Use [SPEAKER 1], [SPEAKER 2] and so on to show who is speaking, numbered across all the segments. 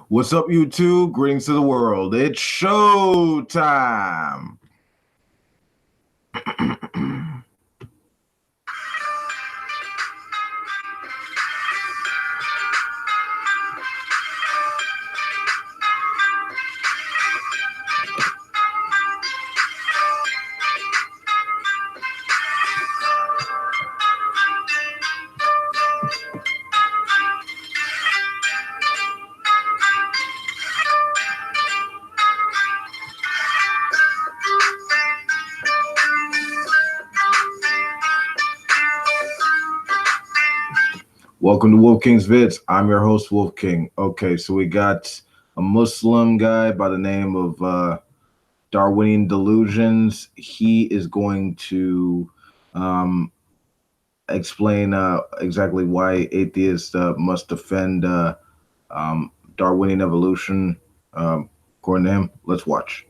[SPEAKER 1] What's up, YouTube? Greetings to the world. It's show time. Welcome to Wolf King's Vids. I'm your host, Wolf King. Okay, so we got a Muslim guy by the name of Darwinian Delusions. He is going to explain exactly why atheists must defend Darwinian evolution. According to him, let's watch.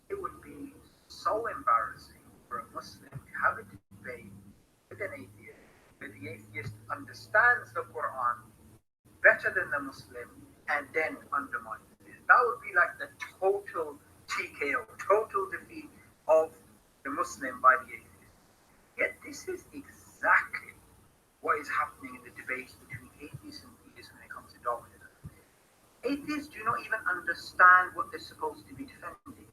[SPEAKER 2] It would be so embarrassing for a Muslim to have a debate with an atheist, where the atheist understands the Quran better than the Muslim and then undermines it. That would be like the total TKO, total defeat of the Muslim by the atheist. Yet this is exactly what is happening in the debates between atheists and theists when it comes to Darwinism. Atheists do not even understand what they're supposed to be defending.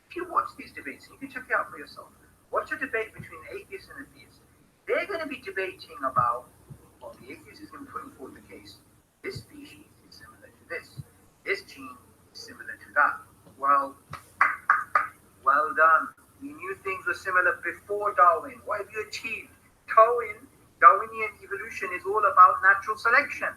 [SPEAKER 2] If you watch these debates, you can check it out for yourself. Watch a debate between atheists and atheists. They're going to be debating about, well, the atheist is going to be putting forward the case. This species is similar to this. This gene is similar to that. Well done. You knew things were similar before Darwin. What have you achieved? Darwinian evolution is all about natural selection.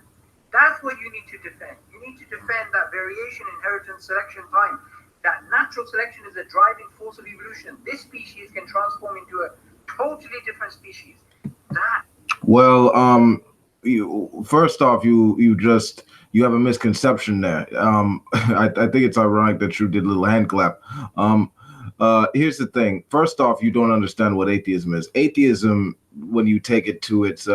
[SPEAKER 2] That's what you need to defend. You need to defend that variation, inheritance, selection, time. That natural selection is a driving force of evolution. This species can transform into a totally different species. That.
[SPEAKER 1] Well, first off, you have a misconception there. I think it's ironic that you did a little hand clap. Here's the thing. First off, you don't understand what atheism is. Atheism, when you take it to its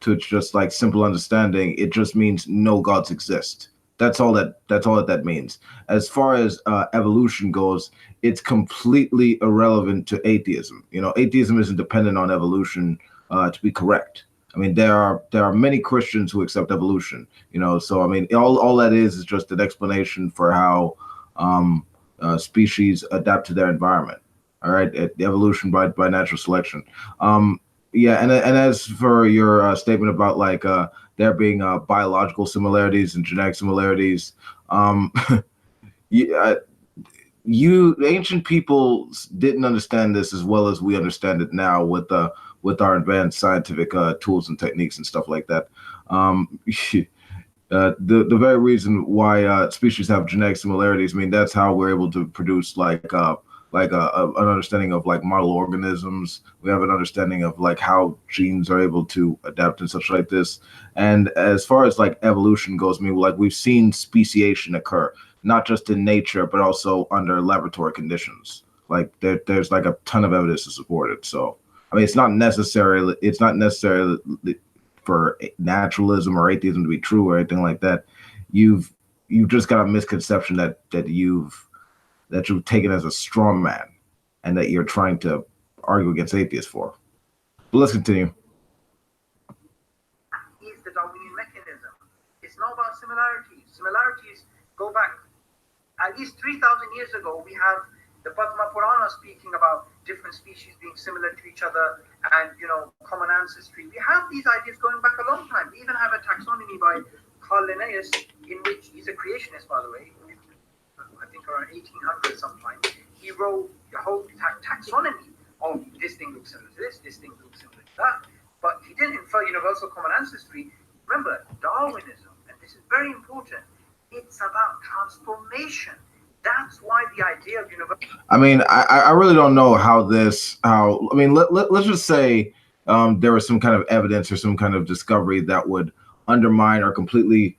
[SPEAKER 1] just like simple understanding, it just means no gods exist. That's all that means. As far as evolution goes, it's completely irrelevant to atheism. You know, atheism isn't dependent on evolution to be correct. I mean, there are many Christians who accept evolution. You know, so I mean, all that is just an explanation for how species adapt to their environment. All right, evolution by natural selection. Yeah, and as for your statement about like there being biological similarities and genetic similarities, yeah, ancient people didn't understand this as well as we understand it now with our advanced scientific tools and techniques and stuff like that. The very reason why species have genetic similarities, I mean, that's how we're able to produce an understanding of like model organisms. We have an understanding of like how genes are able to adapt and such like this. And as far as like evolution goes, I mean, like we've seen speciation occur, not just in nature, but also under laboratory conditions. Like there's like a ton of evidence to support it. So, I mean, it's not necessarily for naturalism or atheism to be true or anything like that. You've just got a misconception that you've taken as a strong man and that you're trying to argue against atheists for. But let's continue.
[SPEAKER 2] Is the Darwinian mechanism. It's not about similarities. Similarities go back at least 3,000 years ago. We have the Padma Purana speaking about different species being similar to each other and, you know, common ancestry. We have these ideas going back a long time. We even have a taxonomy by Carl Linnaeus, in which he's a creationist, by the way, I think around 1800 sometime. He wrote the whole taxonomy of this thing looks similar to this thing looks similar to that. But he didn't infer universal common ancestry. Remember, Darwinism, and this is very important, it's about transformation. That's why the idea of universal.
[SPEAKER 1] I mean, I really don't know I mean, let's just say there was some kind of evidence or some kind of discovery that would undermine or completely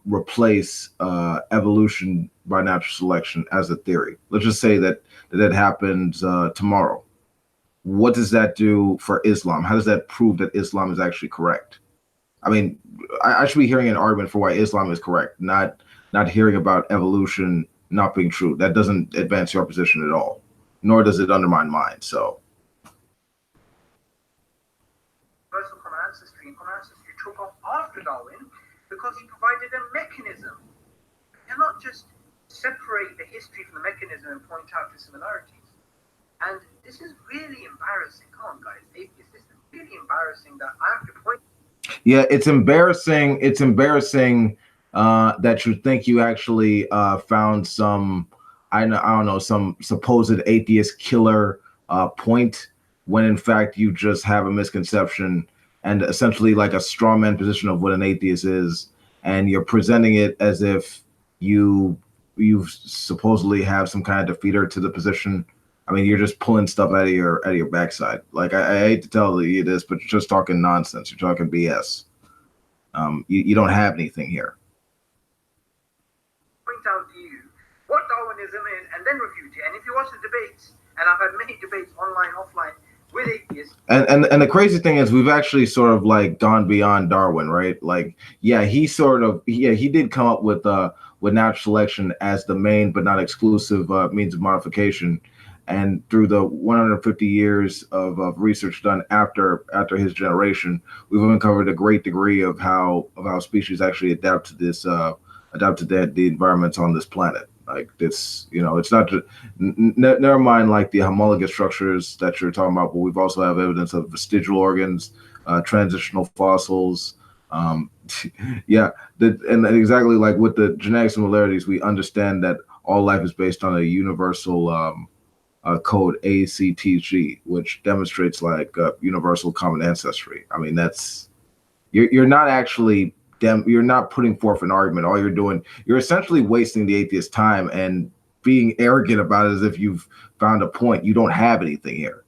[SPEAKER 1] replace evolution by natural selection as a theory. Let's just say that happens tomorrow. What does that do for Islam? How does that prove that Islam is actually correct? I mean, I should be hearing an argument for why Islam is correct, not hearing about evolution not being true. That doesn't advance your position at all, nor does it undermine mine. So
[SPEAKER 2] Universal common ancestry and common ancestry took off after Darwin because he provided a mechanism. You cannot just separate the history from the mechanism and point out the similarities. And this is really embarrassing. Come on, guys, atheists, this is really embarrassing that I have to point.
[SPEAKER 1] yeah, it's embarrassing. It's embarrassing that you think you actually found some, I don't know, some supposed atheist killer point when in fact you just have a misconception and essentially like a straw man position of what an atheist is, and you're presenting it as if you you supposedly have some kind of defeater to the position. I mean, you're just pulling stuff out of your backside. Like I hate to tell you this, but you're just talking nonsense. You're talking BS. You don't have anything here.
[SPEAKER 2] Point out to you what Darwinism is and then refute it. And if you watch the debates, and I've had many debates online, offline, with atheists.
[SPEAKER 1] And the crazy thing is we've actually sort of like gone beyond Darwin, right? Like, yeah, he did come up with natural selection as the main but not exclusive means of modification. And through the 150 years of research done after his generation, we've uncovered a great degree of how species actually adapt to the environments on this planet. Like this, it's not just never mind like the homologous structures that you're talking about, but we've also have evidence of vestigial organs, transitional fossils. Yeah, and exactly like with the genetic similarities, we understand that all life is based on a universal code ACTG, which demonstrates like universal common ancestry. I mean, you're not actually you're not putting forth an argument. All you're doing, you're essentially wasting the atheist time and being arrogant about it as if you've found a point. You don't have anything here.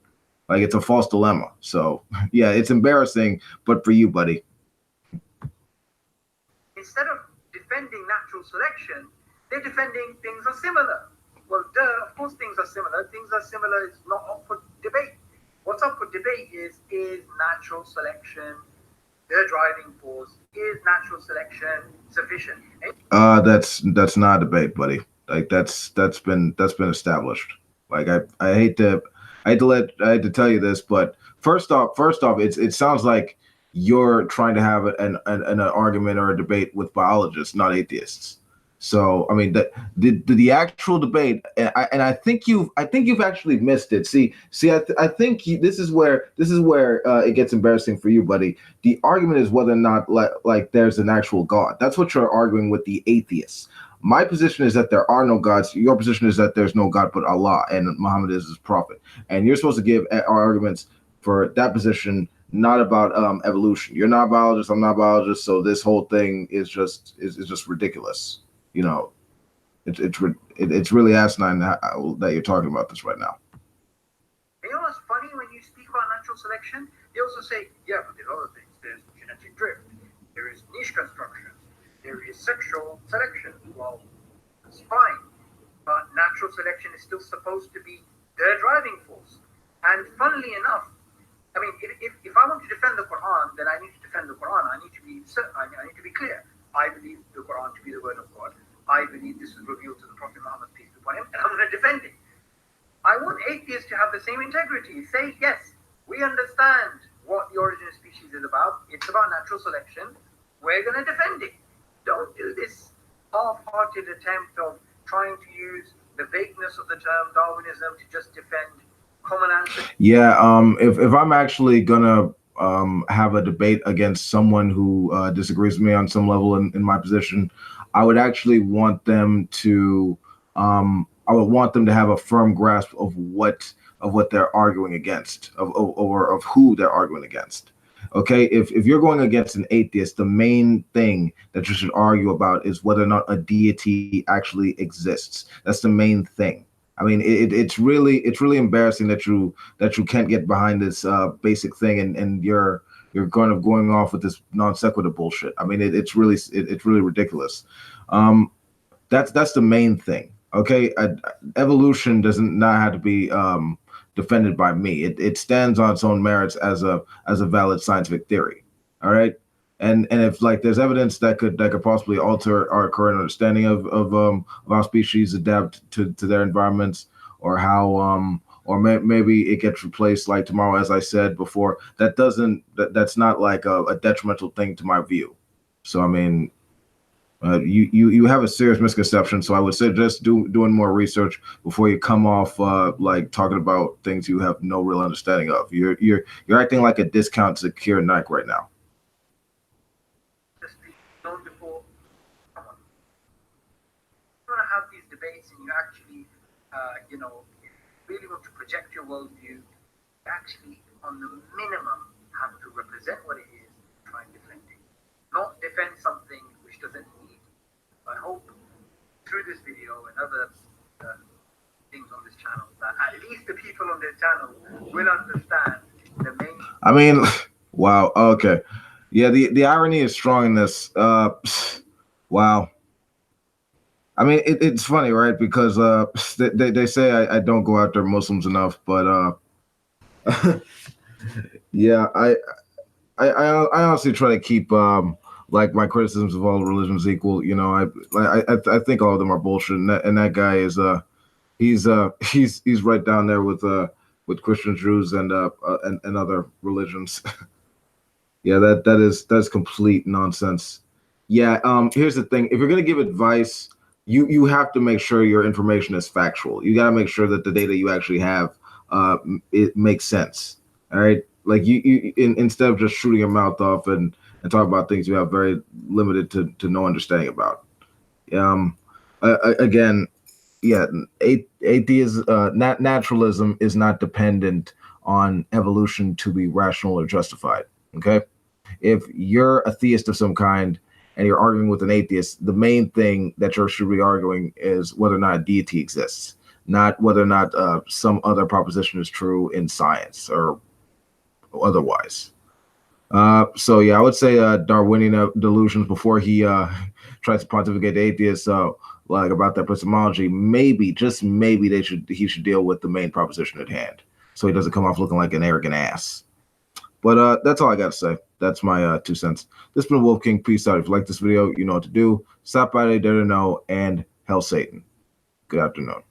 [SPEAKER 1] Like it's a false dilemma. So yeah, it's embarrassing, but for you, buddy.
[SPEAKER 2] Instead of defending natural selection, they're defending things are similar. Well, duh, of course things are similar. Things are similar is not up for debate. What's up for debate is natural selection the driving force? Is natural selection sufficient?
[SPEAKER 1] That's not a debate, buddy. Like that's been established. Like I hate to tell you this, but first off, it sounds like you're trying to have an argument or a debate with biologists, not atheists. So I mean the actual debate, and I think you've actually missed it. I think this is where it gets embarrassing for you, buddy. The argument is whether or not like there's an actual God. That's what you're arguing with the atheists. My position is that there are no gods. Your position is that there's no God but Allah, and Muhammad is his prophet. And you're supposed to give arguments for that position, not about evolution. You're not a biologist. I'm not a biologist. So this whole thing is just ridiculous. It's really asinine that you're talking about this right now.
[SPEAKER 2] You know what's funny when you speak about natural selection? They also say, yeah, but there are other things. There's genetic drift. There is niche construction. There is sexual selection. Well, that's fine. But natural selection is still supposed to be the driving force. And funnily enough, I mean, if I want to defend the Quran, then I need to defend the Quran. I need to be clear. I believe the Quran to be the word of God. I believe this was revealed to the Prophet Muhammad, peace be upon him, and I'm going to defend it. I want atheists to have the same integrity. Say, yes, we understand what the origin of species is about. It's about natural selection. We're going to defend it. Don't do this half-hearted attempt of trying to use the vagueness of the term Darwinism to just defend common ancestry.
[SPEAKER 1] Yeah, if I'm actually gonna have a debate against someone who disagrees with me on some level in my position, I would actually want them to have a firm grasp of what they're arguing against, or of who they're arguing against. Okay, if you're going against an atheist, the main thing that you should argue about is whether or not a deity actually exists. That's the main thing. I mean, it's really embarrassing that you can't get behind this basic thing, and you're going off with this non sequitur bullshit. I mean, it's really ridiculous. That's the main thing. Okay, evolution doesn't not have to be defended by me. It stands on its own merits as a valid scientific theory. All right. and if like there's evidence that could possibly alter our current understanding of how species adapt to their environments, or how maybe it gets replaced like tomorrow, as I said before, that's not like a detrimental thing to my view. So I mean, you have a serious misconception. So I would suggest doing more research before you come off like talking about things you have no real understanding of. You're acting like a discount to Keira Knight right now.
[SPEAKER 2] Just be known before. Come on. You want to have these debates and you actually, really want to project your worldview, you actually, on the minimum, have to represent what it is, try and defend it. Not defend something which doesn't need. I hope through this video and other things on this channel that at least the people on this channel will understand the main.
[SPEAKER 1] I mean, wow. Okay. Yeah, the irony is strong in this. Wow. I mean, it's funny, right? Because they say I don't go after Muslims enough, but yeah, I honestly try to keep like my criticisms of all religions equal. You know, I think all of them are bullshit, and that guy is he's right down there with Christians, Jews, and other religions. Yeah, that's complete nonsense. Yeah, here's the thing. If you're gonna give advice, you have to make sure your information is factual. You got to make sure that the data you actually have it makes sense. All right, like instead of just shooting your mouth off and talk about things you have very limited to no understanding about. Again, yeah, atheism, naturalism is not dependent on evolution to be rational or justified. Okay, if you're a theist of some kind and you're arguing with an atheist, the main thing that you should be arguing is whether or not a deity exists, not whether or not some other proposition is true in science or otherwise. So yeah, I would say Darwinian delusions before he tries to pontificate atheists like about their epistemology. Maybe, just maybe, he should deal with the main proposition at hand, so he doesn't come off looking like an arrogant ass. But that's all I got to say. That's my 2 cents. This has been Wolf King. Peace out. If you like this video, you know what to do. Stop by, there to know, and hell Satan. Good afternoon.